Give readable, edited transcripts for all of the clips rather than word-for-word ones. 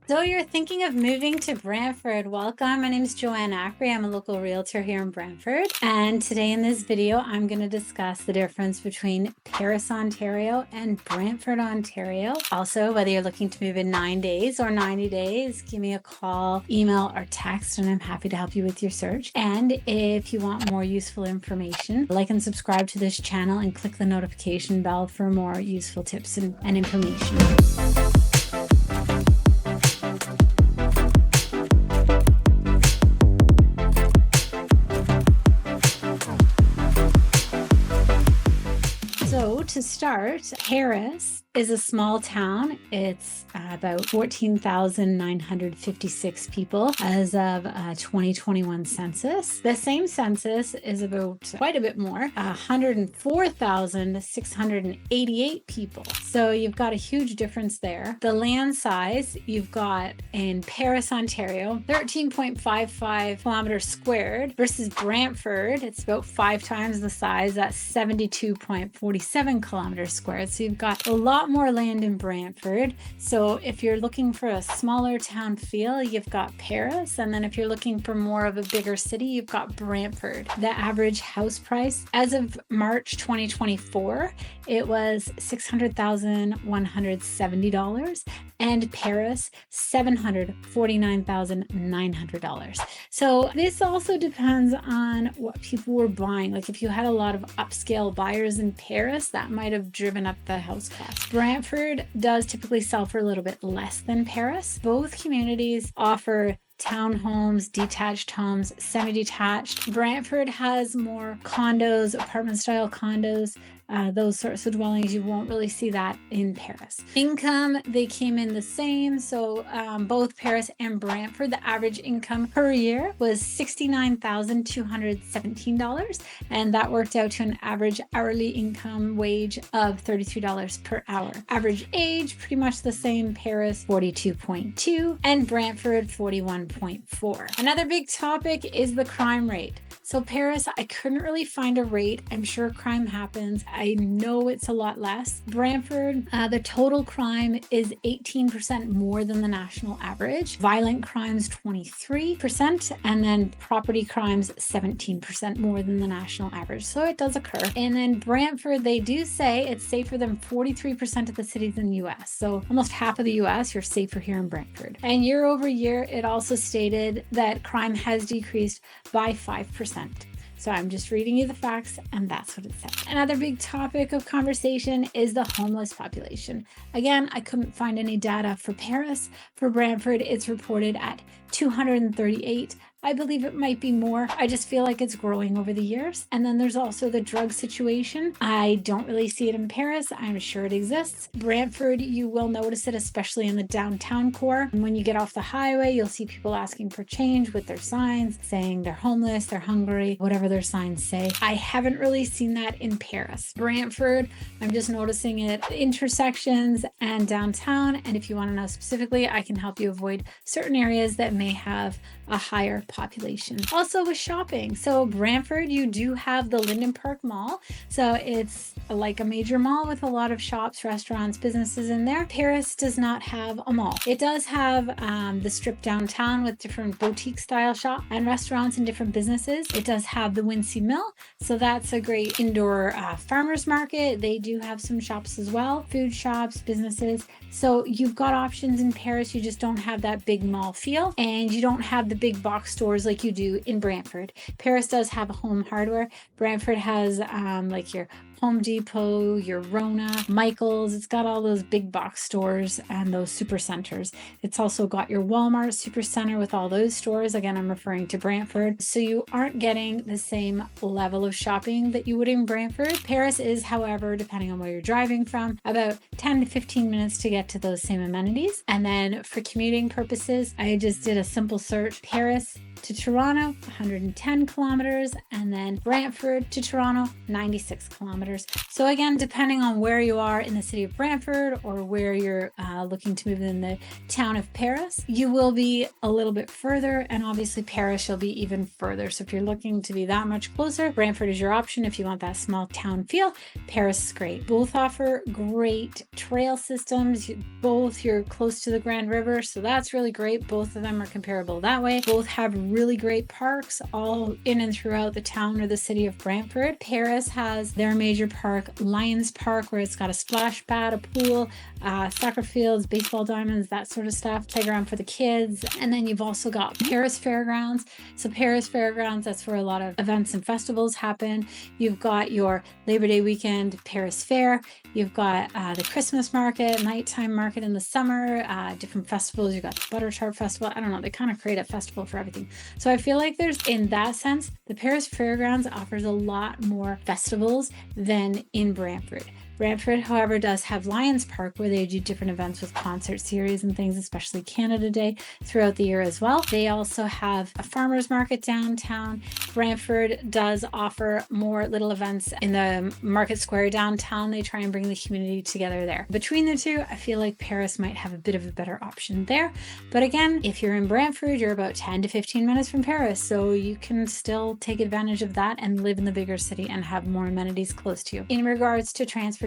So you're thinking of moving to Brantford. Welcome. My name is Joanne Ackery. I'm a local realtor here in Brantford. And today in this video, I'm going to discuss the difference between Paris, Ontario and Brantford, Ontario. Also, whether you're looking to move in 9 days or 90 days, give me a call, email, or text, and I'm happy to help you with your search. And if you want more useful information, like and subscribe to this channel and click the notification bell for more useful tips and information. So to start, Paris is a small town. It's about 14,956 people as of 2021 census. The same census is about quite a bit more, 104,688 people. So you've got a huge difference there. The land size you've got in Paris, Ontario, 13.55 kilometers squared versus Brantford. It's about 5 times the size. That's 72.47 kilometers squared. So you've got a lot more land in Brantford. So if you're looking for a smaller town feel, you've got Paris. And then if you're looking for more of a bigger city, you've got Brantford. The average house price as of March 2024, it was $600,170, and Paris $749,900. So this also depends on what people were buying. Like if you had a lot of upscale buyers in Paris, that might have driven up the house cost. Brantford does typically sell for a little bit less than Paris. Both communities offer townhomes, detached homes, semi-detached. Brantford has more condos, apartment style condos, those sorts of dwellings. You won't really see that in Paris. Income, they came in the same. So both Paris and Brantford, the average income per year was $69,217. And that worked out to an average hourly income wage of $33 per hour. Average age, pretty much the same. Paris, 42.2, and Brantford, 41.4. Another big topic is the crime rate. So Paris, I couldn't really find a rate. I'm sure crime happens. I know it's a lot less. Brantford, the total crime is 18% more than the national average. Violent crimes, 23%, and then property crimes, 17% more than the national average. So it does occur. And then Brantford, they do say it's safer than 43% of the cities in the US. So almost half of the US, you're safer here in Brantford. And year over year, it also stated that crime has decreased by 5%. So I'm just reading you the facts, and that's what it said. Another big topic of conversation is the homeless population. Again, I couldn't find any data for Paris. For Brantford, it's reported at 238. I believe it might be more. I just feel like it's growing over the years. And then there's also the drug situation. I don't really see it in Paris. I'm sure it exists. Brantford, you will notice it, especially in the downtown core. And when you get off the highway, you'll see people asking for change with their signs saying they're homeless, they're hungry, whatever their signs say. I haven't really seen that in Paris. Brantford, I'm just noticing it at intersections and downtown. And if you want to know specifically, I can help you avoid certain areas that may have a higher population. Also with shopping. So Brantford, you do have the Lynden Park Mall. So it's like a major mall with a lot of shops, restaurants, businesses in there. Paris does not have a mall. It does have the strip downtown with different boutique style shops and restaurants and different businesses. It does have the Wincey Mill. So that's a great indoor farmers market. They do have some shops as well, food shops, businesses. So you've got options in Paris. You just don't have that big mall feel, and you don't have the big box stores like you do in Brantford. Paris does have home hardware. Brantford has like your Home Depot, your Rona, Michael's. It's got all those big box stores and those super centers. It's also got your Walmart super center with all those stores. Again, I'm referring to Brantford. So you aren't getting the same level of shopping that you would in Brantford. Paris is, however, depending on where you're driving from, about 10 to 15 minutes to get to those same amenities. And then for commuting purposes, I just did a simple search. Paris to Toronto, 110 kilometers, and then Brantford to Toronto, 96 kilometers. kilometers. So again, depending on where you are in the city of Brantford or where you're looking to move in the town of Paris, you will be a little bit further, and obviously Paris will be even further. So if you're looking to be that much closer, Brantford is your option. If you want that small town feel, Paris is great. Both offer great trail systems. Both you're close to the Grand River, so that's really great. Both of them are comparable that way. Both have really great parks all in and throughout the town or the city of Brantford. Paris has their major park, Lions Park, where it's got a splash pad, a pool, soccer fields, baseball diamonds, that sort of stuff, playground for the kids. And then you've also got Paris Fairgrounds. So Paris Fairgrounds, that's where a lot of events and festivals happen. You've got your Labor Day weekend Paris Fair. You've got the Christmas market, nighttime market in the summer, different festivals. You've got the Butter Tart Festival. I don't know, they kind of create a festival for everything. So I feel like there's, in that sense, the Paris Fairgrounds offers a lot more festivals than in Brantford. Brantford, however, does have Lions Park, where they do different events with concert series and things, especially Canada Day, throughout the year as well. They also have a farmer's market downtown. Brantford does offer more little events in the market square downtown. They try and bring the community together there. Between the two, I feel like Paris might have a bit of a better option there. But again, if you're in Brantford, you're about 10 to 15 minutes from Paris, so you can still take advantage of that and live in the bigger city and have more amenities close to you. In regards to transportation,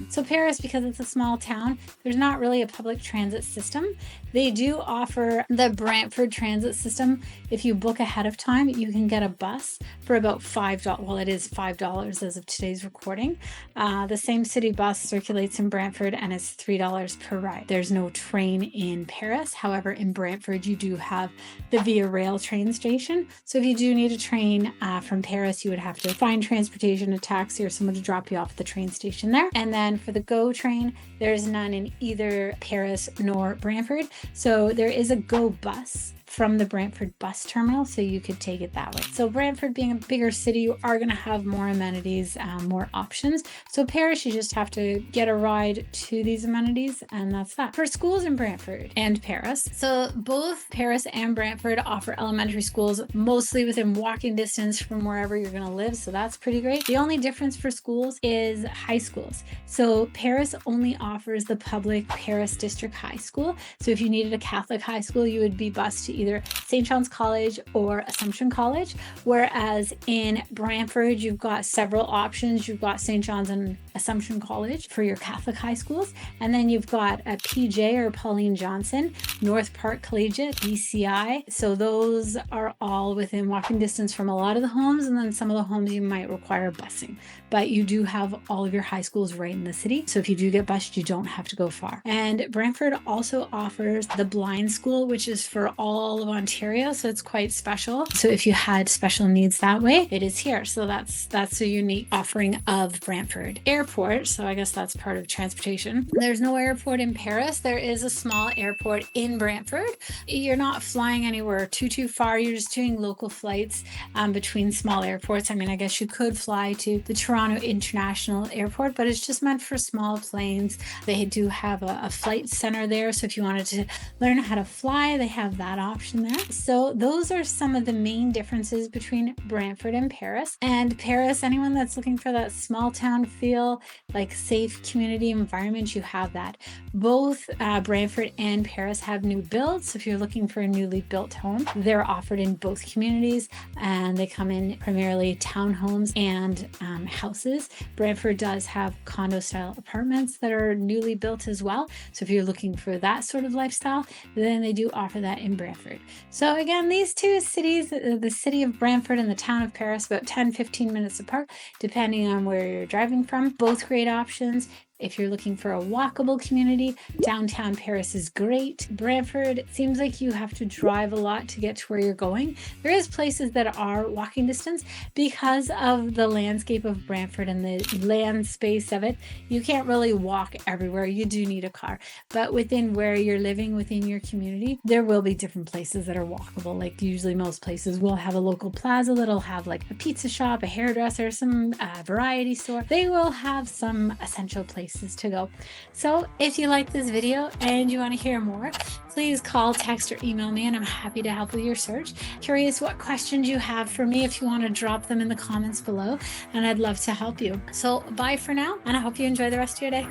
so Paris, because it's a small town, there's not really a public transit system. They do offer the Brantford transit system. If you book ahead of time, you can get a bus for about $5. Well, it is $5 as of today's recording. The same city bus circulates in Brantford and it's $3 per ride. There's no train in Paris. However, in Brantford, you do have the Via Rail train station. So if you do need a train from Paris, you would have to find transportation, a taxi, or someone to drop you off at the train station there. And then for the GO train, there's none in either Paris nor Brantford. So there is a GO bus from the Brantford bus terminal, so you could take it that way. So Brantford being a bigger city, you are going to have more amenities, more options. So Paris, you just have to get a ride to these amenities, and that's that. For schools in Brantford and Paris, so both Paris and Brantford offer elementary schools mostly within walking distance from wherever you're going to live, so that's pretty great. The only difference for schools is high schools. So Paris only offers the public Paris District High School. So if you needed a Catholic high school, you would be bused to either St. John's College or Assumption College, whereas in Brantford, you've got several options. You've got St. John's and Assumption College for your Catholic high schools, and then you've got a PJ or Pauline Johnson, North Park Collegiate, BCI. So those are all within walking distance from a lot of the homes, and then some of the homes you might require busing. But you do have all of your high schools right in the city, so if you do get bused, you don't have to go far. And Brantford also offers the blind school, which is for all of Ontario, so it's quite special. So if you had special needs that way, it is here. So that's a unique offering of Brantford. Airport, so I guess that's part of transportation. There's no airport in Paris. There is a small airport in Brantford. You're not flying anywhere too far. You're just doing local flights between small airports. I mean, I guess you could fly to the Toronto International Airport, but it's just meant for small planes. They do have a flight center there, so if you wanted to learn how to fly, they have that option there. So those are some of the main differences between Brantford and Paris. And Paris, anyone that's looking for that small town feel, like safe community environment, you have that. Both Brantford and Paris have new builds. So if you're looking for a newly built home, they're offered in both communities, and they come in primarily townhomes and houses. Brantford does have condo style apartments that are newly built as well. So if you're looking for that sort of lifestyle, then they do offer that in Brantford. So again, these two cities, the city of Brantford and the town of Paris, about 10-15 minutes apart, depending on where you're driving from. Both great options. If you're looking for a walkable community, downtown Paris is great. Brantford, it seems like you have to drive a lot to get to where you're going. There is places that are walking distance because of the landscape of Brantford and the land space of it. You can't really walk everywhere. You do need a car. But within where you're living, within your community, there will be different places that are walkable. Like usually most places will have a local plaza that'll have like a pizza shop, a hairdresser, some variety store. They will have some essential places places to go. So if you like this video and you want to hear more, please call, text, or email me, and I'm happy to help with your search. Curious what questions you have for me, if you want to drop them in the comments below, and I'd love to help you. So bye for now, and I hope you enjoy the rest of your day.